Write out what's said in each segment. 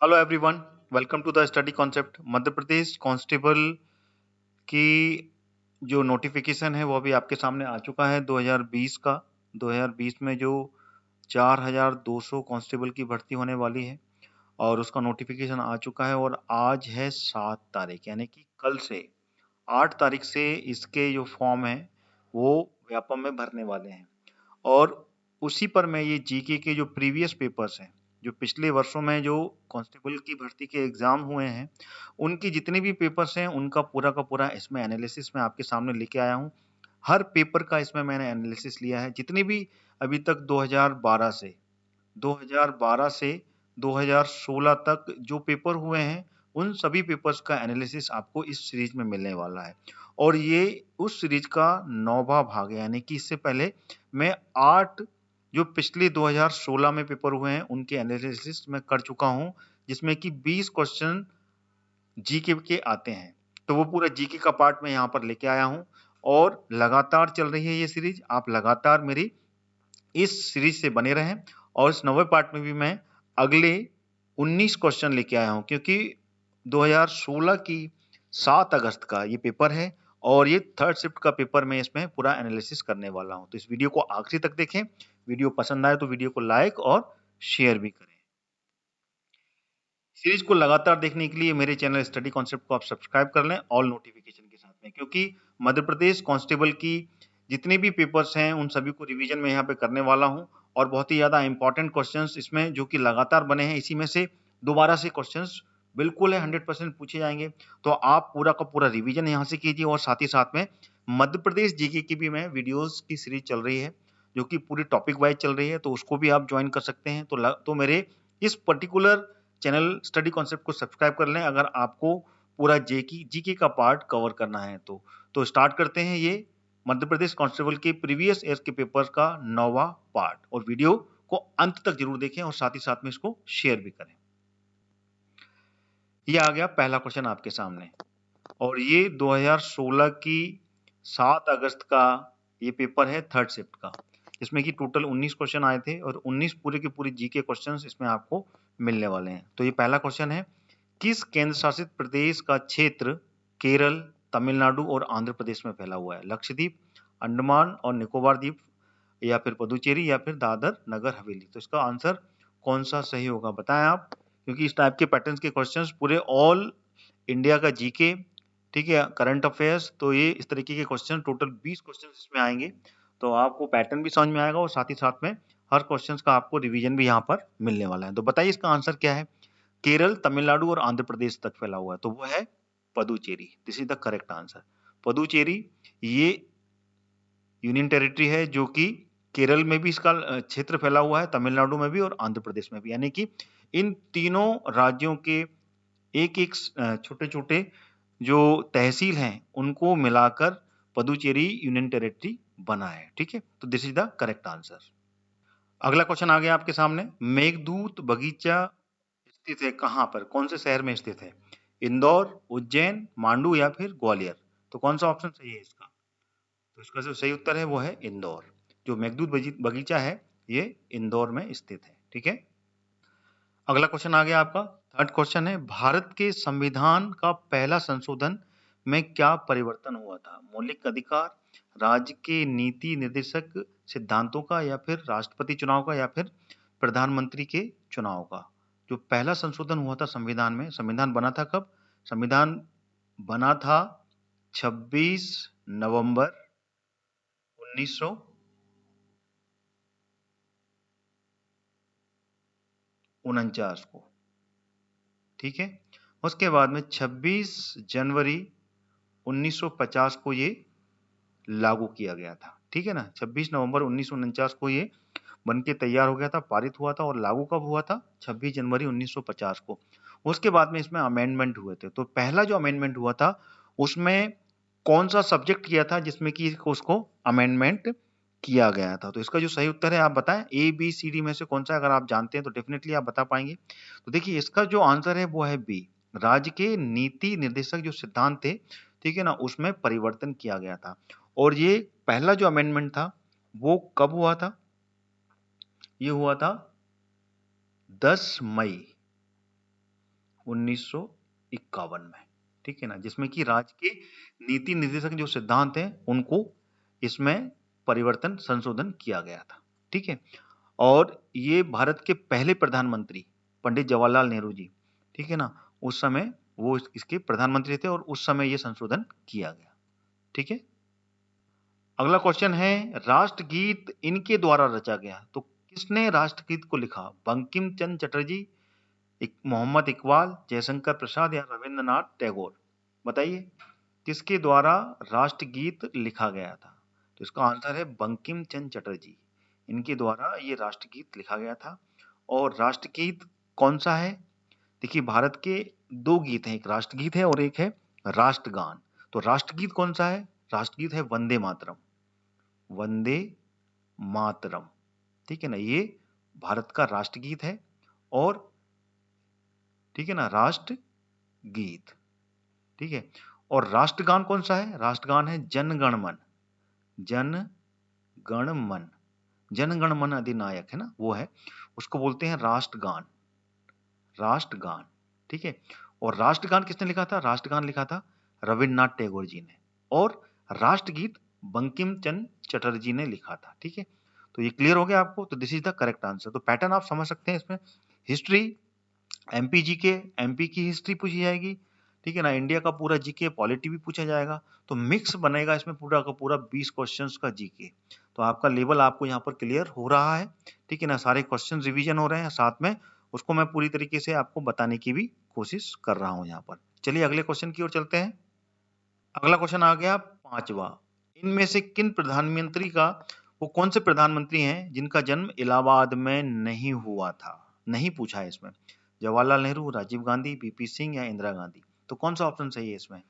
Hello everyone, welcome to the study concept. Madhya Pradesh constable की जो notification है वो अभी आपके सामने आ चुका है 2020 का। 2020 में जो 4200 कांस्टेबल की भर्ती होने वाली है और उसका नोटिफिकेशन आ चुका है और आज है 7 तारीख, यानी कि कल से 8 तारीख से इसके जो फॉर्म है वो व्यापम में भरने वाले हैं। और उसी पर मैं ये जीके के जो प्रीवियस पेपर्स हैं, जो पिछले वर्षों में जो कांस्टेबल की भर्ती के एग्जाम हुए हैं, उनकी जितने भी पेपर्स हैं उनका पूरा का पूरा इसमें एनालिसिस मैं आपके सामने लेके आया हूँ। हर पेपर का इसमें मैंने एनालिसिस लिया है। जितने भी अभी तक 2012 से 2016 तक जो पेपर हुए हैं, उन सभी पेपर्स का एनालिसिस आपको इस सीरीज में मिलने वाला है। और ये उस सीरीज का 9वां भाग है, यानी कि इससे पहले मैं 8 जो पिछले 2016 में पेपर हुए हैं उनके एनालिसिस मैं कर चुका हूं, जिसमें कि 20 क्वेश्चन जीके के आते हैं। तो वो पूरा जीके का पार्ट मैं यहाँ पर लेके आया हूँ और लगातार चल रही है ये सीरीज। आप लगातार मेरी इस सीरीज से बने रहें। और इस 9वें पार्ट में भी मैं अगले 19 क्वेश्चन लेके आया हूं, क्योंकि 2016 की 7 अगस्त का ये पेपर है और ये थर्ड शिफ्ट का पेपर मैं इसमें पूरा एनालिसिस करने वाला हूं। तो इस वीडियो को आखिरी तक देखें। वीडियो पसंद आए तो वीडियो को लाइक और शेयर भी करें। सीरीज को लगातार देखने के लिए मेरे चैनल स्टडी कॉन्सेप्ट को आप सब्सक्राइब कर लें ऑल नोटिफिकेशन के साथ में, क्योंकि मध्य प्रदेश कांस्टेबल की जितने भी पेपर्स हैं उन सभी को रिवीजन में यहाँ पे करने वाला हूँ। और बहुत ही ज्यादा इंपॉर्टेंट क्वेश्चंस इसमें जो कि लगातार बने हैं, इसी में से दोबारा से क्वेश्चंस बिल्कुल है 100% पूछे जाएंगे। तो आप पूरा का पूरा रिवीजन यहाँ से कीजिए। और साथ ही साथ में मध्य प्रदेश जीके की भी मैं वीडियोस की सीरीज चल रही है जो कि पूरी टॉपिक वाइज चल रही है, तो उसको भी आप ज्वाइन कर सकते हैं। तो मेरे इस पर्टिकुलर चैनल स्टडी कॉन्सेप्ट को सब्सक्राइब कर लें अगर आपको पूरा जीके का पार्ट कवर करना है। तो स्टार्ट करते हैं ये मध्य प्रदेश कांस्टेबल के प्रीवियस ईयर के पेपर का 9वां पार्ट। और वीडियो को अंत तक जरूर देखें और साथ ही साथ में इसको शेयर भी करें। ये आ गया पहला क्वेश्चन आपके सामने और ये 2016 की 7 अगस्त का ये पेपर है थर्ड शिफ्ट का, जिसमें कि टोटल 19 क्वेश्चन आए थे और 19 पूरे के पूरे जीके क्वेश्चंस इसमें आपको मिलने वाले हैं। तो ये पहला क्वेश्चन है, किस केंद्र शासित प्रदेश का क्षेत्र केरल, तमिलनाडु और आंध्र प्रदेश में फैला हुआ है? लक्षद्वीप, अंडमान और निकोबार द्वीप, या फिर पुदुचेरी, या फिर दादर नगर हवेली? तो इसका आंसर कौन सा सही होगा बताएं आप, क्योंकि इस टाइप के पैटर्न्स के क्वेश्चंस पूरे ऑल इंडिया का जीके, ठीक है, करंट अफेयर्स, तो ये इस तरीके के क्वेश्चन टोटल 20 क्वेश्चन इसमें आएंगे। तो आपको पैटर्न भी समझ में आएगा और साथ ही साथ में हर क्वेश्चन का आपको रिवीजन भी यहाँ पर मिलने वाला है। तो बताइए इसका आंसर क्या है? केरल, तमिलनाडु और आंध्र प्रदेश तक फैला हुआ है, तो वो है Puducherry. This is the correct answer. Puducherry ये यूनियन टेरिटरी है जो कि केरल में भी इसका क्षेत्र फैला हुआ है, तमिलनाडु में भी और आंध्र प्रदेश में भी, यानी कि इन तीनों राज्यों के एक एक छोटे छोटे जो तहसील हैं उनको मिलाकर पदुचेरी यूनियन टेरिटरी बना है। ठीक है, तो this is the correct answer. अगला क्वेश्चन आ गया आपके सामने, मेघदूत बगीचा स्थित है कहाँ पर, कौन से शहर में स्थित है? इंदौर, उज्जैन, मांडू या फिर ग्वालियर? तो कौन सा ऑप्शन सही है इसका? तो इसका जो सही उत्तर है वो है इंदौर। जो मेघदूत बगीचा है ये इंदौर में स्थित है। ठीक है, अगला क्वेश्चन आ गया आपका, थर्ड क्वेश्चन है, भारत के संविधान का पहला संशोधन में क्या परिवर्तन हुआ था? मौलिक अधिकार, राज्य के नीति निर्देशक सिद्धांतों का, या फिर राष्ट्रपति चुनाव का, या फिर प्रधानमंत्री के चुनाव का? जो पहला संशोधन हुआ था संविधान में, संविधान बना था कब? संविधान बना था 26 नवंबर 1949 को। ठीक है, उसके बाद में 26 जनवरी 1950 को ये लागू किया गया था। ठीक है ना, 26 नवंबर 1949 को ये बन के तैयार हो गया था, पारित हुआ था। और लागू कब हुआ था? 26 जनवरी 1950 को। उसके बाद में इसमें अमेंडमेंट हुए थे। तो पहला जो अमेंडमेंट हुआ था उसमें कौन सा सब्जेक्ट किया था जिसमें कि उसको अमेंडमेंट किया गया था? तो इसका जो सही उत्तर है आप बताएं, ए बी सी डी में से कौन सा अगर आप जानते हैं तो डेफिनेटली आप बता पाएंगे। तो देखिए इसका जो आंसर है वो है बी, राज्य के नीति निर्देशक जो सिद्धांत थे, ठीक है ना, उसमें परिवर्तन किया गया था। और ये पहला जो अमेंडमेंट था वो कब हुआ था? ये हुआ था 10 मई 1951 में, ठीक है ना, जिसमें कि राज्य के नीति निर्देशक जो सिद्धांत हैं उनको इसमें परिवर्तन संशोधन किया गया था, ठीक है। और ये भारत के पहले प्रधानमंत्री पंडित जवाहरलाल नेहरू जी, ठीक है ना, उस समय वो इसके प्रधानमंत्री थे और उस समय ये संशोधन किया गया, ठीक है। अगला क्वेश्चन है, राष्ट्रगीत इनके द्वारा रचा गया, तो किसने राष्ट्रगीत को लिखा? बंकिम चंद्र चटर्जी, मोहम्मद इकबाल, जयशंकर प्रसाद या रविंद्रनाथ टैगोर? बताइए किसके द्वारा राष्ट्रगीत लिखा गया था? तो इसका आंसर है बंकिम चंद्र चटर्जी, इनके द्वारा ये राष्ट्रगीत लिखा गया था। और राष्ट्रगीत कौन सा है? देखिए भारत के दो गीत हैं, एक राष्ट्रगीत है और एक है राष्ट्रगान। तो राष्ट्रगीत कौन सा है? राष्ट्रगीत है वंदे मातरम, वंदे मातरम, ठीक है ना, ये भारत का राष्ट्रगीत है। और ठीक है ना, राष्ट्रगीत, ठीक है। और राष्ट्रगान कौन सा है? राष्ट्रगान है जन गण मन, जन गण मन, जन गण मन अधिनायक है ना, वो है, उसको बोलते हैं राष्ट्रगान, राष्ट्रगान, ठीक है। और राष्ट्रगान किसने लिखा था? राष्ट्रगान लिखा था रविन्द्रनाथ टैगोर जी ने, और राष्ट्रगीत बंकिम चंद्र चटर्जी ने लिखा था, ठीक है। तो ये क्लियर हो गया आपको? तो this is the correct answer. तो पैटर्न आप समझ सकते हैं इसमें, हिस्ट्री, एमपी जीके, एमपी की हिस्ट्री पूछी जाएगी, ठीक है ना, इंडिया का पूरा जीके, पॉलिटी भी पूछा जाएगा, तो मिक्स बनेगा इसमें पूरा का पूरा 20 क्वेश्चंस का जीके। तो आपका लेवल आपको यहाँ पर क्लियर हो रहा है, ठीक है ना, सारे क्वेश्चन रिवीजन हो रहे हैं, साथ में उसको मैं पूरी तरीके से आपको बताने की भी कोशिश कर रहा हूँ यहाँ पर। चलिए अगले क्वेश्चन की ओर चलते हैं। अगला क्वेश्चन आ गया 5वां, इनमें से किन प्रधानमंत्री का, वो कौन से प्रधानमंत्री हैं जिनका जन्म इलाहाबाद में नहीं हुआ था? नहीं पूछा है इसमें। जवाहरलाल नेहरू, राजीव गांधी, बीपी सिंह या इंदिरा गांधी? तो कौन सा ऑप्शन सही है इसमें?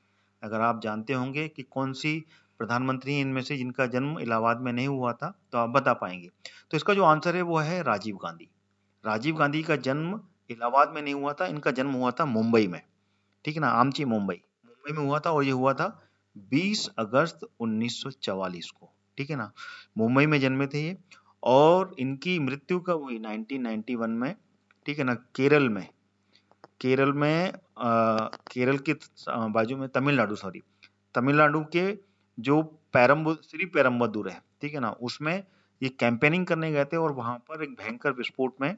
अगर आप जानते होंगे कि कौन सी प्रधानमंत्री इनमें से जिनका जन्म इलाहाबाद में नहीं हुआ था, तो आप बता पाएंगे। तो इसका जो आंसर है वो है राजीव गांधी। राजीव गांधी का जन्म इलाहाबाद में नहीं हुआ था, इनका जन्म हुआ था मुंबई में, ठीक है ना, आमची मुंबई, मुंबई में हुआ था, और ये हुआ था 20 अगस्त 1944 को, ठीक है ना, मुंबई में जन्मे थे ये। और इनकी मृत्यु कब हुई? 1991 में, ठीक है ना, केरल में, केरल में केरल के बाजू में तमिलनाडु, सॉरी, तमिलनाडु के जो श्री पेरम्बदूर है, ठीक है ना, उसमें ये कैंपेनिंग करने गए थे और वहां पर एक भयंकर विस्फोट में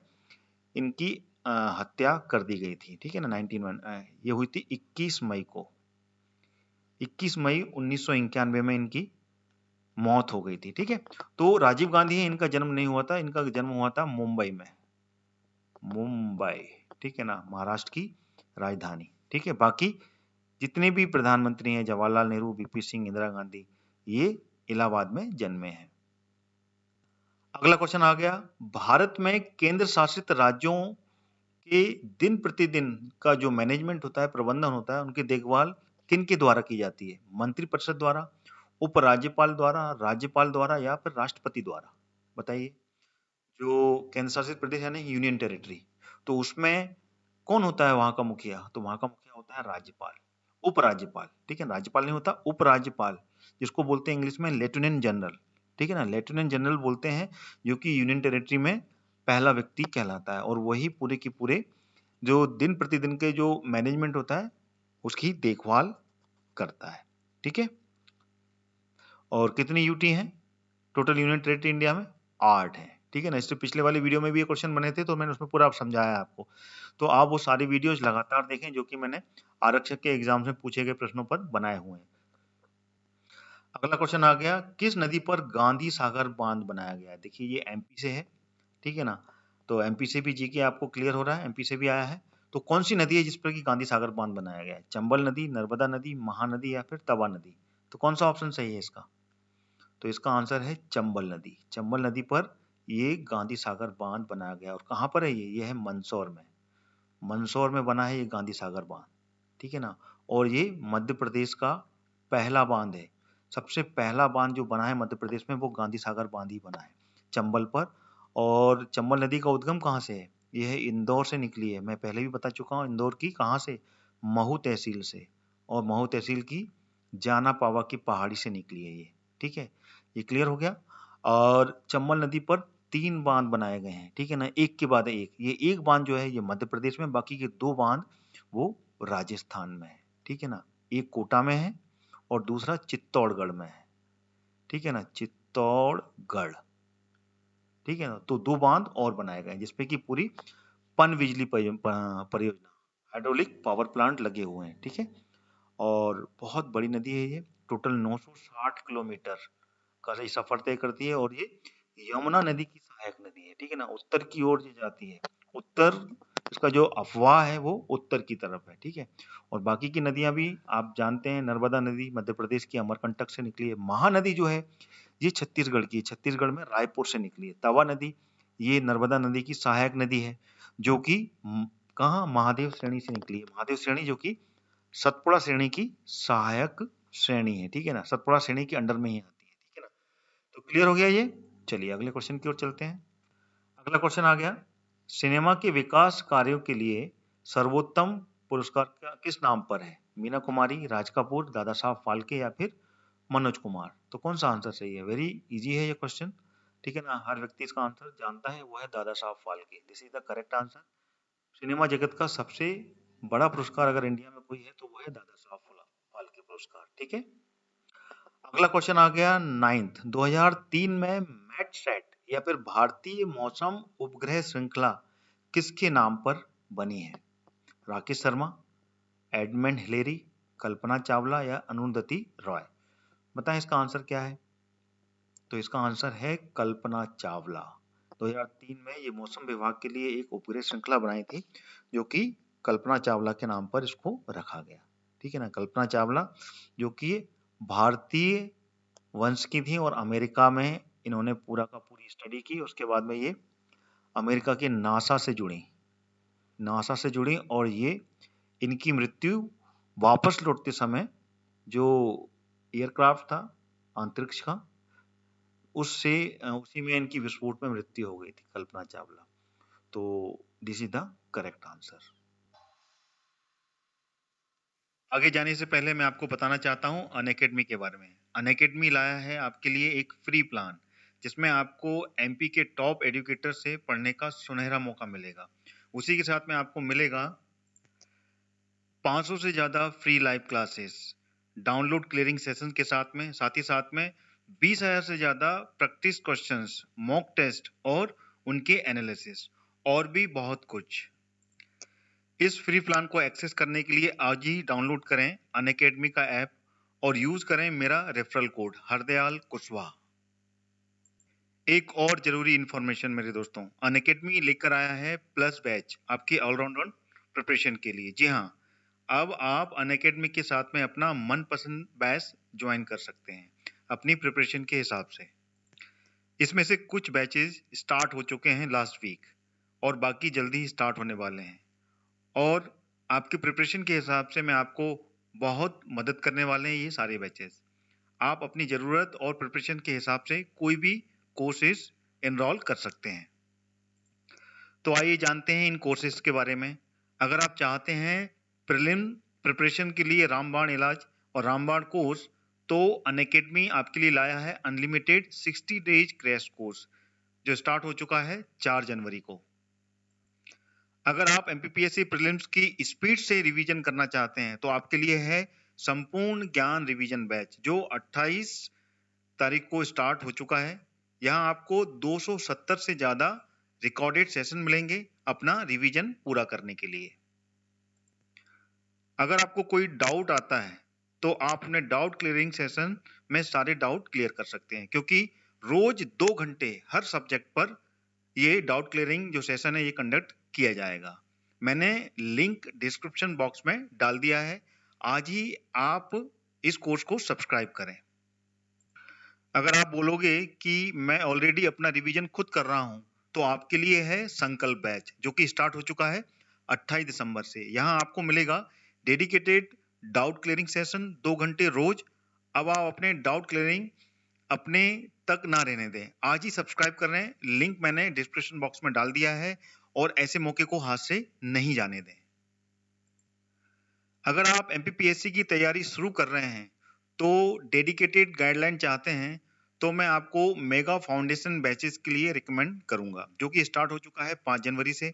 इनकी हत्या कर दी गई थी, ठीक है ना, 1991 ये हुई थी 21 मई को, 21 मई 1991 में इनकी मौत हो गई थी, ठीक है। तो राजीव गांधी है, इनका जन्म नहीं हुआ था, इनका जन्म हुआ था मुंबई में, मुंबई, ठीक है ना, महाराष्ट्र की राजधानी, ठीक है। बाकी जितने भी प्रधानमंत्री हैं, जवाहरलाल नेहरू, बीपी सिंह, इंदिरा गांधी, ये इलाहाबाद में जन्मे हैं। अगला क्वेश्चन आ गया, भारत में केंद्र शासित राज्यों के दिन प्रतिदिन का जो मैनेजमेंट होता है, प्रबंधन होता है, उनकी देखभाल किन के द्वारा की जाती है? मंत्रिपरिषद द्वारा, उपराज्यपाल द्वारा, राज्यपाल द्वारा या फिर राष्ट्रपति द्वारा? बताइए। जो केंद्र शासित प्रदेश यानी यूनियन टेरिटरी, तो उसमें कौन होता है वहां का मुखिया? तो वहां का मुखिया होता है राज्यपाल, उपराज्यपाल, ठीक है, राज्यपाल नहीं होता, उपराज्यपाल, जिसको बोलते हैं इंग्लिश में लेफ्टिनेंट जनरल, ठीक है ना, लेफ्टिनेंट जनरल बोलते हैं, जो कि यूनियन टेरिटरी में पहला व्यक्ति कहलाता है, और वही पूरे की पूरे जो दिन प्रतिदिन के जो मैनेजमेंट होता है उसकी देखभाल करता है, ठीक है। और कितनी यूटी हैं टोटल यूनियन टेरिटरी इंडिया में? 8 है, ठीक है ना। इससे पिछले वाले वीडियो में भी ये क्वेश्चन बने थे, तो मैंने उसमें पूरा समझाया आपको, तो आप वो सारी वीडियोज लगातार देखें जो कि मैंने आरक्षक के एग्जाम में पूछे गए प्रश्नों पर बनाए हुए हैं। अगला क्वेश्चन आ गया, किस नदी पर गांधी सागर बांध बनाया गया है? देखिए ये एमपी से है, ठीक है ना, तो एमपी से भी जीके आपको क्लियर हो रहा है, एमपी से भी आया है। तो कौन सी नदी है जिस पर कि गांधी सागर बांध बनाया गया है? चंबल नदी, नर्मदा नदी, महानदी या फिर तवा नदी? तो कौन सा ऑप्शन सही है इसका? तो इसका आंसर है चंबल नदी। चंबल नदी पर ये गांधी सागर बांध बनाया गया, और कहाँ पर है ये है मंदसौर में, मंदसौर में बना है ये गांधी सागर बांध, ठीक है ना। और ये मध्य प्रदेश का पहला बांध है, सबसे पहला बांध जो बना है मध्य प्रदेश में वो गांधी सागर बांध ही बना है चंबल पर। और चंबल नदी का उद्गम कहाँ से है? यह है इंदौर से निकली है, मैं पहले भी बता चुका हूँ, इंदौर की कहाँ से? महू तहसील से, और महू तहसील की जाना पावा की पहाड़ी से निकली है ये, ठीक है, ये क्लियर हो गया। और चंबल नदी पर 3 बांध बनाए गए हैं, ठीक है ना, एक के बाद एक। ये एक बांध जो है ये मध्य प्रदेश में, बाकी के 2 बांध वो राजस्थान में है, ठीक है ना। एक कोटा में है और दूसरा चित्तौड़गढ़ में है, ठीक है ना, चित्तौड़गढ़, ठीक है ना। तो 2 बांध और बनाए गए जिसपे कि पूरी पन बिजली परियोजना, हाइड्रोलिक पावर प्लांट लगे हुए हैं, ठीक है। और बहुत बड़ी नदी है ये, टोटल 960 किलोमीटर का ये सफर तय करती है और ये यमुना नदी की सहायक नदी है, ठीक है ना। उत्तर की ओर ये जाती है, उत्तर, इसका जो अफवाह है वो उत्तर की तरफ है, ठीक है। और बाकी की नदियां भी आप जानते हैं, नर्मदा नदी मध्य प्रदेश की अमरकंटक से निकली है, महानदी जो है ये छत्तीसगढ़ की है, छत्तीसगढ़ में रायपुर से निकली है। तवा नदी ये नर्मदा नदी की सहायक नदी है जो कि कहाँ, महादेव श्रेणी से निकली है, महादेव श्रेणी जो कि सतपुड़ा श्रेणी की सहायक श्रेणी है, ठीक है ना, सतपुड़ा श्रेणी के अंडर में ही आती है, ठीक है ना। तो क्लियर हो गया ये। चलिए अगले क्वेश्चन की ओर चलते हैं। अगला क्वेश्चन आ गया, सिनेमा के विकास कार्यों के लिए सर्वोत्तम पुरस्कार किस नाम पर है? मीना कुमारी, राज कपूर, दादा साहब फाल्के या फिर मनोज कुमार? तो कौन सा आंसर सही है? वेरी इजी है ये क्वेश्चन, ठीक है ना, हर व्यक्ति इसका आंसर जानता है, वो है Dada Saheb Phalke. This is the correct answer. Cinema जगत का सबसे बड़ा पुरस्कार अगर इंडिया में कोई है तो वो है दादा साहब फाल्के पुरस्कार, ठीक है। अगला क्वेश्चन आ गया 9th, 2003 में मैटसैट या फिर भारतीय मौसम उपग्रह श्रृंखला किसके नाम पर बनी है? राकेश शर्मा, एडमंड हिलेरी, कल्पना चावला या अरुंधति रॉय? बताएं इसका आंसर क्या है? तो इसका आंसर है कल्पना चावला। 2003 में ये मौसम विभाग के लिए एक उपग्रह श्रृंखला बनाई थी जो कि कल्पना चावला के नाम पर इसको रखा गया, ठीक है ना। कल्पना चावला जो कि भारतीय वंश की थी और अमेरिका में इन्होंने पूरा का पूरी स्टडी की, उसके बाद में ये अमेरिका के नासा से जुड़ी और ये इनकी मृत्यु वापस लौटते समय जो एयरक्राफ्ट था अंतरिक्ष का उसी में इनकी विस्फोट में मृत्यु हो गई थी कल्पना चावला। तो this is the correct answer. आगे जाने से पहले मैं आपको बताना चाहता हूं अनअकैडमी के बारे में। अनअकैडमी लाया है आपके लिए एक फ्री प्लान जिसमें आपको एमपी के टॉप एजुकेटर से पढ़ने का सुनहरा मौका मिलेगा। उसी के साथ में आपको मिलेगा 500 से ज्यादा free live classes, download clearing session के साथ में 20,000 से ज्यादा प्रैक्टिस क्वेश्चंस, मॉक टेस्ट और उनके एनालिसिस और भी बहुत कुछ। इस फ्री प्लान को एक्सेस करने के लिए आज ही डाउनलोड करें अनअकैडमी का ऐप और यूज करें मेरा रेफरल कोड हरदयाल कुशवाहा। एक और जरूरी इंफॉर्मेशन मेरे दोस्तों, अनअकैडमी लेकर आया है प्लस बैच आपकी ऑलराउंडर प्रिपरेशन के लिए। जी हाँ, अब आप अनअकैडमी के साथ में अपना मनपसंद बैच ज्वाइन कर सकते हैं अपनी प्रिपरेशन के हिसाब से। इसमें से कुछ बैचेस स्टार्ट हो चुके हैं लास्ट वीक और बाकी जल्दी ही स्टार्ट होने वाले हैं और आपके प्रिपरेशन के हिसाब से मैं आपको बहुत मदद करने वाले हैं ये सारे बैचेस। आप अपनी ज़रूरत और प्रिपरेशन के हिसाब से कोई भी कोर्सेज एनरोल कर सकते हैं। तो आइए जानते हैं इन कोर्सेज के बारे में। अगर आप चाहते हैं प्रीलिम प्रिपरेशन के लिए रामबाण इलाज और रामबाण कोर्स, तो अनअकैडमी आपके लिए लाया है अनलिमिटेड 60 डेज क्रैश कोर्स जो स्टार्ट हो चुका है 4 जनवरी को। अगर आप एमपीपीएससी प्रीलिम्स की स्पीड से रिवीजन करना चाहते हैं तो आपके लिए है संपूर्ण ज्ञान रिवीजन बैच जो 28 तारीख को स्टार्ट हो चुका है। यहाँ आपको 270 से ज्यादा रिकॉर्डेड सेशन मिलेंगे अपना रिवीजन पूरा करने के लिए। अगर आपको कोई डाउट आता है तो आप अपने डाउट क्लियरिंग सेशन में सारे डाउट क्लियर कर सकते हैं क्योंकि रोज 2 घंटे हर सब्जेक्ट पर ये डाउट क्लियरिंग जो सेशन है ये कंडक्ट किया जाएगा। मैंने लिंक डिस्क्रिप्शन बॉक्स में डाल दिया है, आज ही आप इस कोर्स को सब्सक्राइब करें। अगर आप बोलोगे कि मैं ऑलरेडी अपना रिवीजन खुद कर रहा हूं तो आपके लिए है संकल्प बैच जो कि स्टार्ट हो चुका है 28 दिसंबर से। यहाँ आपको मिलेगा डेडिकेटेड डाउट क्लियरिंग सेशन 2 घंटे रोज। अब आप अपने डाउट क्लियरिंग अपने तक ना रहने दें, आज ही सब्सक्राइब कर रहे हैं, लिंक मैंने डिस्क्रिप्शन बॉक्स में डाल दिया है और ऐसे मौके को हाथ से नहीं जाने दें। अगर आप एमपीपीएससी की तैयारी शुरू कर रहे हैं तो डेडिकेटेड गाइडलाइन चाहते हैं तो मैं आपको मेगा फाउंडेशन बैचेस के लिए रिकमेंड करूंगा जो कि स्टार्ट हो चुका है 5 जनवरी से।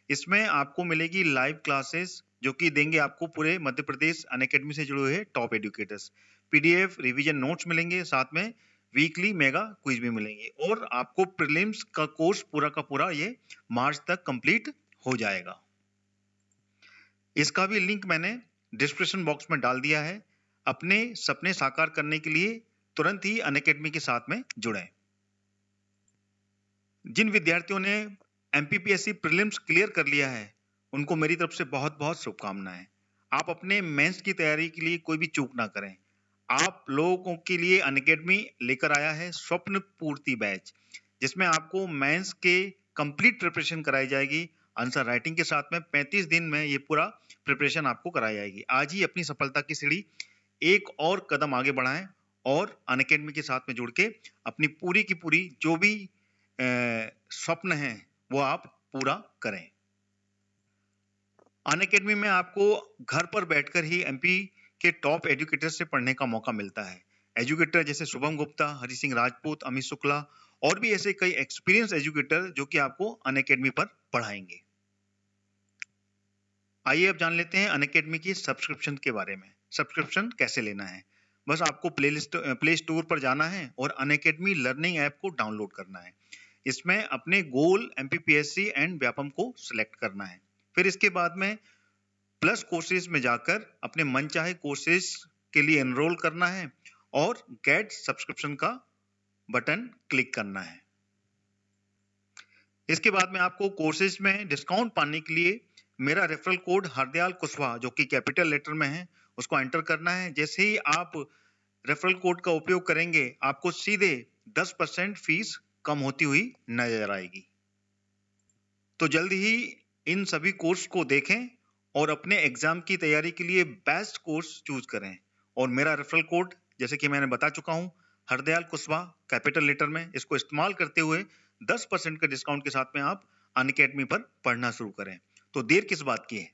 इसमें आपको मिलेगी लाइव क्लासेस जो कि देंगे आपको पूरे मध्य प्रदेश अनअकैडमी से जुड़े हुए top educators. PDF revision notes मिलेंगे, साथ में वीकली मेगा क्विज भी मिलेंगे और आपको प्रीलिम्स का कोर्स पूरा का पूरा ये मार्च तक कंप्लीट हो जाएगा। इसका भी लिंक मैंने डिस्क्रिप्शन बॉक्स में डाल दिया है। अपने सपने साकार करने के लिए तुरंत ही अनअकैडमी के साथ में जुड़ें। जिन विद्यार्थियों ने एमपीपीएससी प्रीलिम्स क्लियर कर लिया है उनको मेरी तरफ से बहुत बहुत शुभकामनाएं। आप अपने मेंस की तैयारी के लिए कोई भी चूक ना करें। आप लोगों के लिए अनअकैडमी लेकर आया है स्वप्न पूर्ति बैच, जिसमें आपको मेंस के कंप्लीट प्रिपरेशन कराई जाएगी। आंसर राइटिंग के साथ में 35 दिन में ये पूरा प्रिपरेशन आपको कराई जाएगी। आज ही अपनी सफलता की सीढ़ी एक और कदम आगे बढ़ाएं और अनअकैडमी के साथ में जुड़ के अपनी पूरी की पूरी जो भी स्वप्न है वो आप पूरा करें। अनअकैडमी में आपको घर पर बैठकर ही एमपी के टॉप एजुकेटर से पढ़ने का मौका मिलता है। एजुकेटर जैसे शुभम गुप्ता, हरि सिंह राजपूत, अमित शुक्ला और भी ऐसे कई एक्सपीरियंस एजुकेटर जो कि आपको अनअकैडमी पर पढ़ाएंगे। आइए अब जान लेते हैं अनअकैडमी की सब्सक्रिप्शन के बारे में। सब्सक्रिप्शन कैसे लेना है? बस आपको प्ले स्टोर पर जाना है और अनअकैडमी लर्निंग ऐप को डाउनलोड करना है। इसमें अपने गोल एमपीपीएससी एंड व्यापम को सिलेक्ट करना है। फिर इसके बाद में प्लस कोर्सेज में जाकर अपने मनचाहे कोर्सेज के लिए एनरोल करना है और गेट सब्सक्रिप्शन का बटन क्लिक करना है। इसके बाद में आपको कोर्सेज में डिस्काउंट पाने के लिए मेरा रेफरल कोड हरदयाल कुशवाहा जो कि कैपिटल लेटर में है उसको एंटर करना है। जैसे ही आप रेफरल कोड का उपयोग करेंगे आपको सीधे 10% फीस कम होती हुई नजर आएगी। तो जल्द ही इन सभी कोर्स को देखें और अपने एग्जाम की तैयारी के लिए बेस्ट कोर्स चूज करें। और मेरा रेफरल कोड जैसे कि मैंने बता चुका हूं हरदयाल कुशवाहा कैपिटल लेटर में, इसको इस्तेमाल करते हुए 10% के डिस्काउंट के साथ में आप अनअकैडमी पर पढ़ना शुरू करें। तो देर किस बात की है,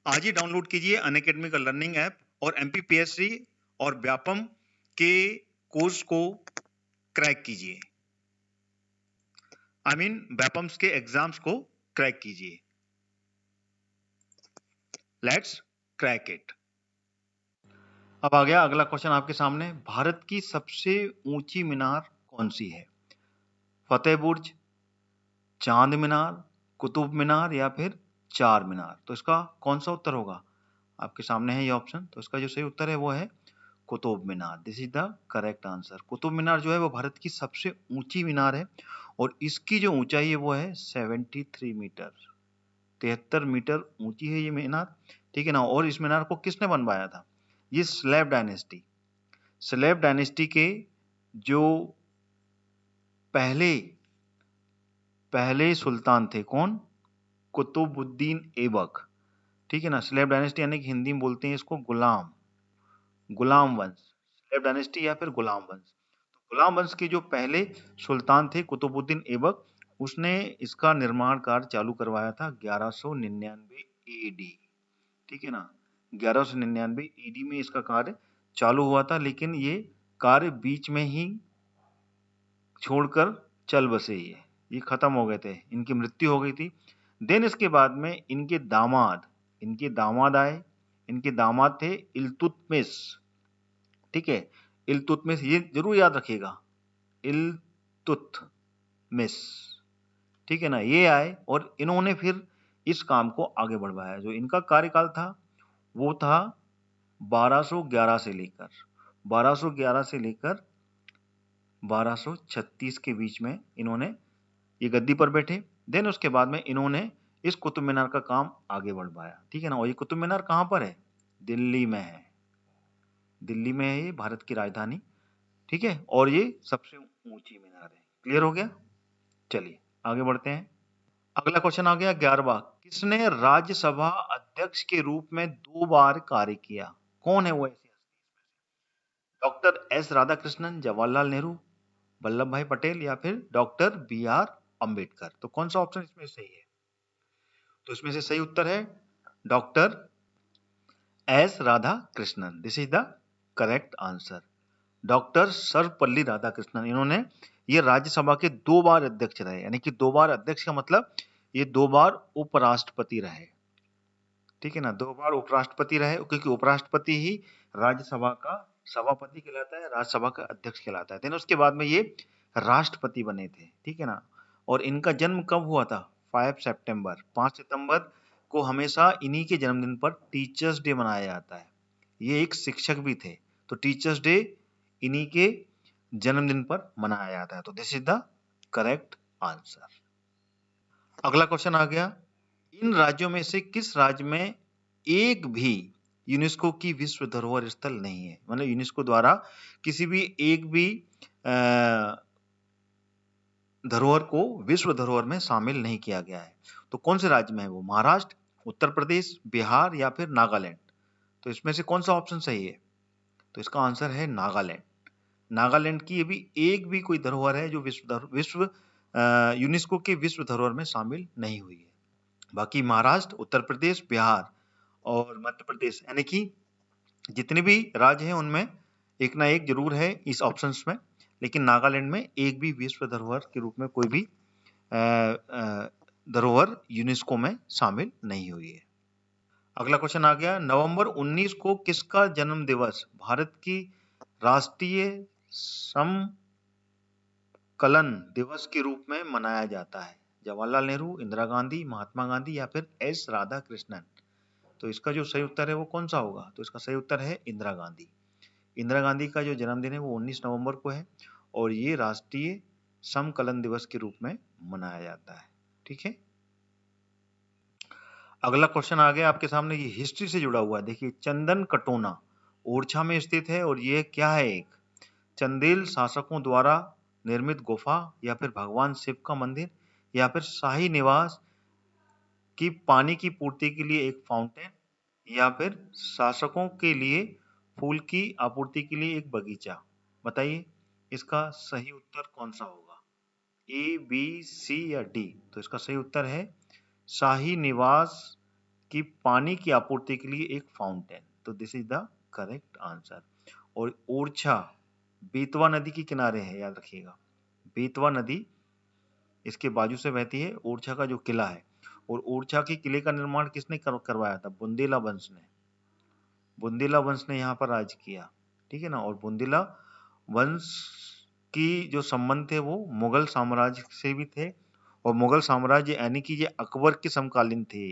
आज ही डाउनलोड कीजिए अनअकैडमी का लर्निंग ऐप और एमपीपीएससी और व्यापम के कोर्स को क्रैक कीजिए। व्यापम्स के एग्जाम्स को क्रैक कीजिए। Let's crack it. अब आ गया अगला क्वेश्चन आपके सामने। भारत की सबसे ऊंची मीनार कौन सी है? फतेह बुर्ज, चांद मीनार, कुतुब मीनार या फिर चार मीनार? तो इसका कौन सा उत्तर होगा? आपके सामने है ये ऑप्शन। तो इसका जो सही उत्तर है वो है Qutub Minar. This is the correct answer. Qutub Minar जो है वो भारत की सबसे ऊंची मीनार है और इसकी जो ऊंचाई है वो है 73 मीटर, 73 मीटर ऊंची है ये मीनार, ठीक है ना। और इस मीनार को किसने बनवाया था? ये स्लेव डायनेस्टी के जो पहले सुल्तान थे, कौन? कुतुबुद्दीन ऐबक, ठीक है ना। स्लेव डायनेस्टी यानी कि हिंदी में बोलते हैं इसको गुलाम वंश, स्लेव डायनेस्टी या फिर गुलाम वंश। तो गुलाम वंश के जो पहले सुल्तान थे कुतुबुद्दीन ऐबक, उसने इसका निर्माण कार्य चालू करवाया था 1199 एडी, ठीक है ना। 1199 एडी में इसका कार्य चालू हुआ था, लेकिन ये कार्य बीच में ही छोड़कर चल बसे, ये खत्म हो गए थे, इनकी मृत्यु हो गई थी। देन इसके बाद में इनके दामाद आए। इनके दामाद थे इल्तुतमिश, ठीक है। इल्तुतमिश, ये जरूर याद रखिएगा, इल्तुतमिश, ठीक है ना। ये आए और इन्होंने फिर इस काम को आगे बढ़वाया। जो इनका कार्यकाल था वो था 1211 से लेकर 1236 के बीच में इन्होंने ये गद्दी पर बैठे। देन उसके बाद में इन्होंने इस कुतुब मीनार का काम आगे बढ़वाया, ठीक है ना। और ये कुतुब मीनार कहाँ पर है? दिल्ली में है, दिल्ली में है ये, भारत की राजधानी, ठीक है। और ये सबसे ऊंची मीनार है। क्लियर हो गया? चलिए आगे बढ़ते हैं। अगला क्वेश्चन आ गया 11वां। किसने राज्यसभा अध्यक्ष के रूप में 2 बार कार्य किया? कौन है वो ऐसी हस्ती? डॉक्टर एस राधाकृष्णन, जवाहरलाल नेहरू, वल्लभ भाई पटेल या फिर डॉक्टर बी आर अम्बेडकर? तो कौन सा ऑप्शन इसमें सही है? तो इसमें से सही उत्तर है doctor S Radhakrishnan. This is the correct answer. Doctor Sarvepalli Radhakrishnan, इन्होंने ये राज्यसभा के 2 बार अध्यक्ष रहे। यानी कि 2 बार अध्यक्ष का मतलब ये 2 बार उपराष्ट्रपति रहे, ठीक है ना, 2 बार उपराष्ट्रपति रहे, क्योंकि उपराष्ट्रपति ही राज्यसभा का सभापति कहलाता है, राज्यसभा का अध्यक्ष कहलाता है। देन उसके बाद में ये राष्ट्रपति बने थे, ठीक है ना। और इनका जन्म कब हुआ था? 5 सितंबर। 5 सितंबर को हमेशा इन्हीं के जन्मदिन पर टीचर्स डे मनाया जाता है। ये एक शिक्षक भी थे, तो टीचर्स डे इन्हीं के जन्मदिन पर मनाया जाता है। तो this is the correct answer. अगला क्वेश्चन आ गया, इन राज्यों में से किस राज्य में एक भी यूनेस्को की विश्व धरोहर स्थल नहीं है? मतलब यूनेस्को द्वारा किसी भी एक भी धरोहर को विश्व धरोहर में शामिल नहीं किया गया है। तो कौन से राज्य में है वो? महाराष्ट्र, उत्तर प्रदेश, बिहार या फिर नागालैंड? तो इसमें से कौन सा ऑप्शन सही है? तो इसका आंसर है नागालैंड। नागालैंड की अभी एक भी कोई धरोहर है जो विश्व यूनेस्को के विश्व धरोहर में शामिल नहीं हुई है। बाकी महाराष्ट्र, उत्तर प्रदेश, बिहार और मध्य प्रदेश, यानी कि जितने भी राज्य हैं उनमें एक ना एक जरूर है इस ऑप्शंस में, लेकिन नागालैंड में एक भी विश्व धरोहर के रूप में कोई भी धरोहर यूनेस्को में शामिल नहीं हुई है। अगला क्वेश्चन आ गया, नवंबर 19 को किसका जन्म दिवस भारत की राष्ट्रीय समकलन दिवस के रूप में मनाया जाता है? जवाहरलाल नेहरू, इंदिरा गांधी, महात्मा गांधी या फिर एस राधा कृष्णन? तो इसका जो सही उत्तर है वो कौन सा होगा? तो इसका सही उत्तर है इंदिरा गांधी। इंदिरा गांधी का जो जन्मदिन है वो 19 नवंबर को है और ये राष्ट्रीय समकलन दिवस के रूप में मनाया जाता है, ठीक है। अगला क्वेश्चन आ गया आपके सामने, ये हिस्ट्री से जुड़ा हुआ है। देखिए, चंदन कटोना ओरछा में स्थित है और ये क्या है? एक चंदेल शासकों द्वारा निर्मित गुफा या फिर भगवान शिव का मंदिर या फिर शाही निवास की पानी की पूर्ति के लिए एक फाउंटेन या फिर शासकों के लिए फूल की आपूर्ति के लिए एक बगीचा? बताइए इसका सही उत्तर कौन सा होगा? ए, बी, सी या डी? तो इसका सही उत्तर है शाही निवास की पानी की आपूर्ति के लिए एक फाउंटेन। तो this is the correct answer. और ओरछा बेतवा नदी के किनारे है, याद रखिएगा। बेतवा नदी इसके बाजू से बहती है, ओरछा का जो किला है। और ओरछा के किले का निर्माण किसने करवाया था? बुंदेला वंश ने। बुंदेला वंश ने यहाँ पर राज किया, ठीक है ना। और बुंदेला वंश की जो संबंध थे वो मुगल साम्राज्य से भी थे, और मुगल साम्राज्य यानी कि ये अकबर के समकालीन थे,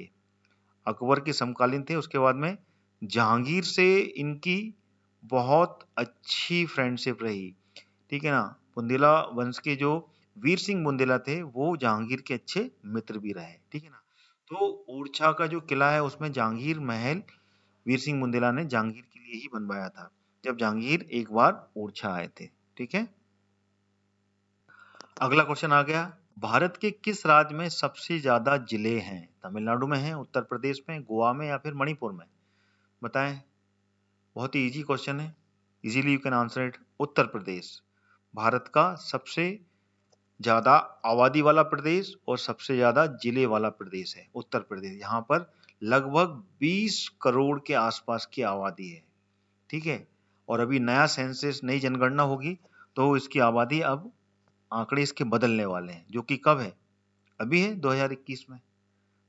अकबर के समकालीन थे। उसके बाद में जहांगीर से इनकी बहुत अच्छी फ्रेंडशिप रही, ठीक है ना। बुंदेला वंश के जो वीर सिंह बुंदेला थे वो जहांगीर के अच्छे मित्र भी रहे, ठीक है ना। तो ओरछा का जो किला है उसमें जहांगीर महल वीर सिंह बुंदेला ने जहांगीर के लिए ही बनवाया था, जब जहांगीर एक बार ओरछा आए थे, ठीक है। अगला क्वेश्चन आ गया, भारत के किस राज्य में सबसे ज्यादा जिले हैं? तमिलनाडु में है, उत्तर प्रदेश में, गोवा में या फिर मणिपुर में? बताएं। बहुत ही इजी क्वेश्चन है, easily you can answer it. Uttar Pradesh Bharat का सबसे ज्यादा आबादी वाला प्रदेश और सबसे ज्यादा जिले वाला प्रदेश है उत्तर प्रदेश। यहाँ पर लगभग 20 करोड़ के आसपास की आबादी है, ठीक है। और अभी नया सेंसस, नई जनगणना होगी तो इसकी आबादी अब आंकड़े इसके बदलने वाले हैं, जो कि कब है? अभी है 2021 में,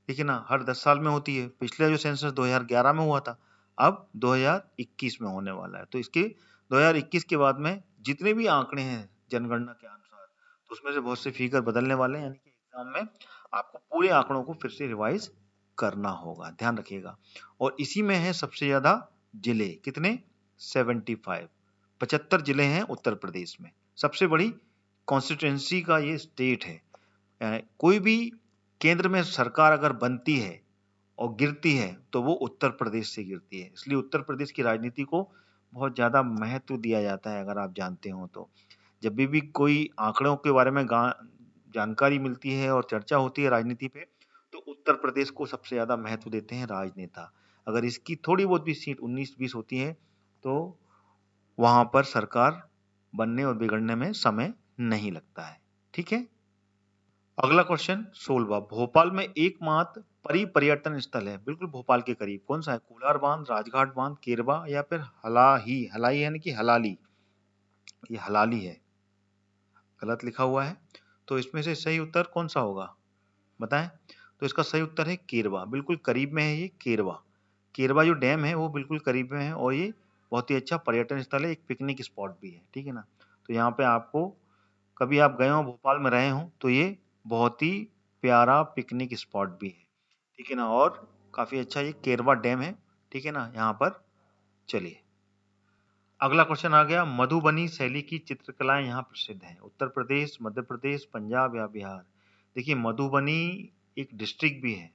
ठीक है ना। हर 10 साल में होती है। पिछले जो सेंसस 2011 में हुआ था, अब 2021 में होने वाला है। तो इसके 2021 के बाद में जितने भी आंकड़े हैं जनगणना के अनुसार, तो उसमें से बहुत से फिगर बदलने वाले हैं, यानी कि एग्जाम में आपको पूरे आंकड़ों को फिर से रिवाइज करना होगा, ध्यान रखिएगा। और इसी में है सबसे ज्यादा जिले, कितने? 75 75 जिले हैं उत्तर प्रदेश में। सबसे बड़ी कॉन्स्टिट्यूएंसी का ये स्टेट है। कोई भी केंद्र में सरकार अगर बनती है और गिरती है तो वो उत्तर प्रदेश से गिरती है, इसलिए उत्तर प्रदेश की राजनीति को बहुत ज्यादा महत्व दिया जाता है। अगर आप जानते हो तो जब भी कोई आंकड़ों के बारे में जानकारी मिलती है और चर्चा होती है राजनीति पे, तो उत्तर प्रदेश को सबसे ज्यादा महत्व देते हैं राजनेता। अगर इसकी थोड़ी बहुत भी सीट 19-20 होती है तो वहां पर सरकार बनने और बिगड़ने में समय नहीं लगता है, ठीक है। अगला क्वेश्चन 16वां, भोपाल में एकमात्र पर्यटन स्थल है बिल्कुल भोपाल के करीब, कौन सा है? कोलार बांध, राजघाट बांध, केरबा या फिर हलाही? हलाई यानी कि हलाली, ये हलाली है, गलत लिखा हुआ है। तो इसमें से सही उत्तर कौन सा होगा? बताएं। तो इसका सही उत्तर है केरवा, बिल्कुल करीब में है ये केरवा। केरवा जो डैम है वो बिल्कुल करीब में है और ये बहुत ही अच्छा पर्यटन स्थल है, एक पिकनिक स्पॉट भी है, ठीक है ना। तो यहाँ पे आपको, कभी आप गए हो भोपाल में रहे हो तो ये बहुत ही प्यारा पिकनिक स्पॉट भी है, ठीक है ना। और काफी अच्छा ये केरवा डैम है, ठीक है ना। यहाँ पर चलिए अगला क्वेश्चन आ गया, मधुबनी शैली की चित्रकलाएं यहाँ प्रसिद्ध हैं, उत्तर प्रदेश, मध्य प्रदेश, पंजाब या बिहार। देखिए मधुबनी एक डिस्ट्रिक्ट भी है,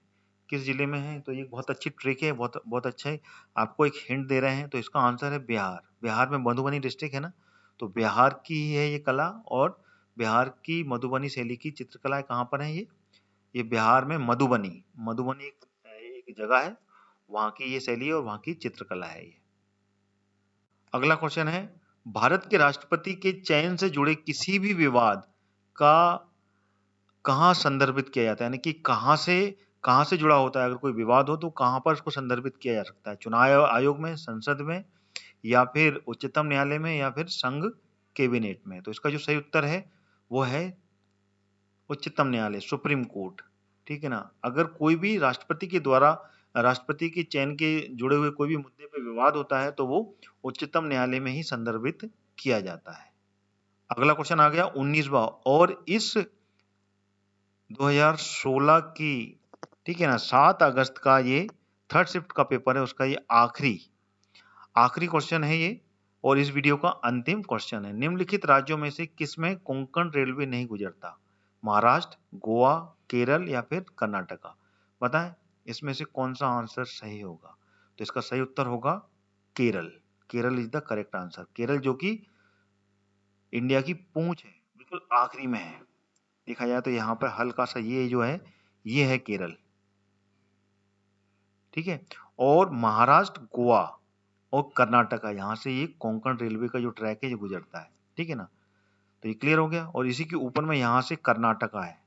किस जिले में है, तो ये बहुत अच्छी ट्रिक है, बहुत बहुत अच्छा है। आपको एक हिंट दे रहे हैं, तो इसका आंसर है बिहार। बिहार में मधुबनी डिस्ट्रिक्ट है ना, तो बिहार की ही है ये कला। और बिहार की मधुबनी शैली की चित्रकलाएं कहाँ पर है ये बिहार में मधुबनी। मधुबनी एक जगह है, वहाँ की ये शैली है और वहाँ की चित्रकला है ये। अगला क्वेश्चन है, भारत के राष्ट्रपति के चयन से जुड़े किसी भी विवाद का कहाँ संदर्भित किया जाता है, यानी कि कहाँ से जुड़ा होता है। अगर कोई विवाद हो तो कहाँ पर उसको संदर्भित किया जा सकता है, चुनाव आयोग में, संसद में, या फिर उच्चतम न्यायालय में, या फिर संघ कैबिनेट में। तो इसका जो सही उत्तर है वो है उच्चतम न्यायालय, सुप्रीम कोर्ट, ठीक है ना। अगर कोई भी राष्ट्रपति के द्वारा, राष्ट्रपति के चयन के जुड़े हुए कोई भी मुद्दे पे विवाद होता है तो वो उच्चतम न्यायालय में ही संदर्भित किया जाता है। अगला क्वेश्चन आ गया 19वां, और इस 2016 की, ठीक है ना, 7 अगस्त का ये थर्ड शिफ्ट का पेपर है, उसका ये आखिरी क्वेश्चन है ये, और इस वीडियो का अंतिम क्वेश्चन है। निम्नलिखित राज्यों में से किसमें कोंकण रेलवे नहीं गुजरता, महाराष्ट्र, गोवा, केरल या फिर कर्नाटका। बताएं इसमें से कौन सा आंसर सही होगा। तो इसका सही उत्तर होगा Kerala. Kerala is the correct answer. Kerala जो कि इंडिया की पूंछ है, बिल्कुल आखिरी में है। देखा जाए तो यहाँ पर हल्का सा ये जो है, ये है केरल, ठीक है। और महाराष्ट्र, गोवा और कर्नाटका, यहाँ से ये कोंकण रेलवे का जो ट्रैक है ये गुजरता है, ठीक है ना। तो ये क्लियर हो गया। और इसी के ऊपर में यहाँ से कर्नाटका है,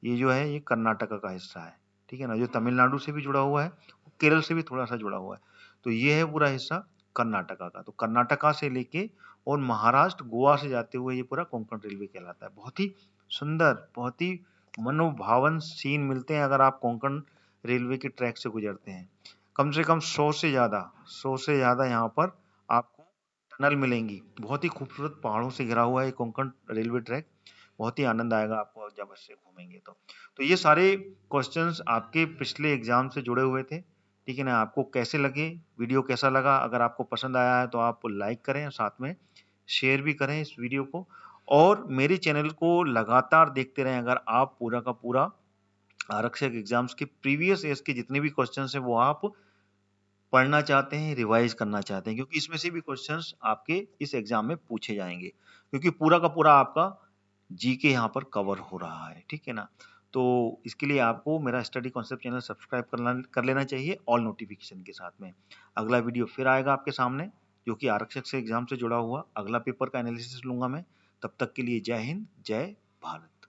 ये जो है ये कर्नाटका का हिस्सा है, ठीक है ना, जो तमिलनाडु से भी जुड़ा हुआ है, केरल से भी थोड़ा सा जुड़ा हुआ है। तो ये है पूरा हिस्सा कर्नाटका का। तो कर्नाटका से लेके और महाराष्ट्र, गोवा से जाते हुए ये पूरा कोंकण रेलवे कहलाता है। बहुत ही सुंदर, बहुत ही मनोभावन सीन मिलते हैं अगर आप कोंकण रेलवे के ट्रैक से गुजरते हैं। कम से कम 100 से ज्यादा यहाँ पर आपको टनल मिलेंगी। बहुत ही खूबसूरत पहाड़ों से घिरा हुआ है कोंकण रेलवे ट्रैक। बहुत ही आनंद आएगा आपको जब इससे घूमेंगे तो ये सारे क्वेश्चंस आपके पिछले एग्जाम से जुड़े हुए थे, ठीक है ना। आपको कैसे लगे, वीडियो कैसा लगा, अगर आपको पसंद आया है तो आप लाइक करें, साथ में शेयर भी करें इस वीडियो को, और मेरे चैनल को लगातार देखते रहें। अगर आप पूरा का पूरा आरक्षक एग्जाम्स के प्रीवियस ईयर्स के जितने भी क्वेश्चंस हैं वो आप पढ़ना चाहते हैं, रिवाइज करना चाहते हैं, क्योंकि इसमें से भी क्वेश्चंस आपके इस एग्जाम में पूछे जाएंगे, क्योंकि पूरा का पूरा आपका जीके यहाँ पर कवर हो रहा है, ठीक है ना। तो इसके लिए आपको मेरा स्टडी कॉन्सेप्ट चैनल सब्सक्राइब कर लेना चाहिए ऑल नोटिफिकेशन के साथ में। अगला वीडियो फिर आएगा आपके सामने, जो कि आरक्षक से एग्जाम से जुड़ा हुआ अगला पेपर का एनालिसिस लूंगा मैं। तब तक के लिए जय हिंद, जय भारत।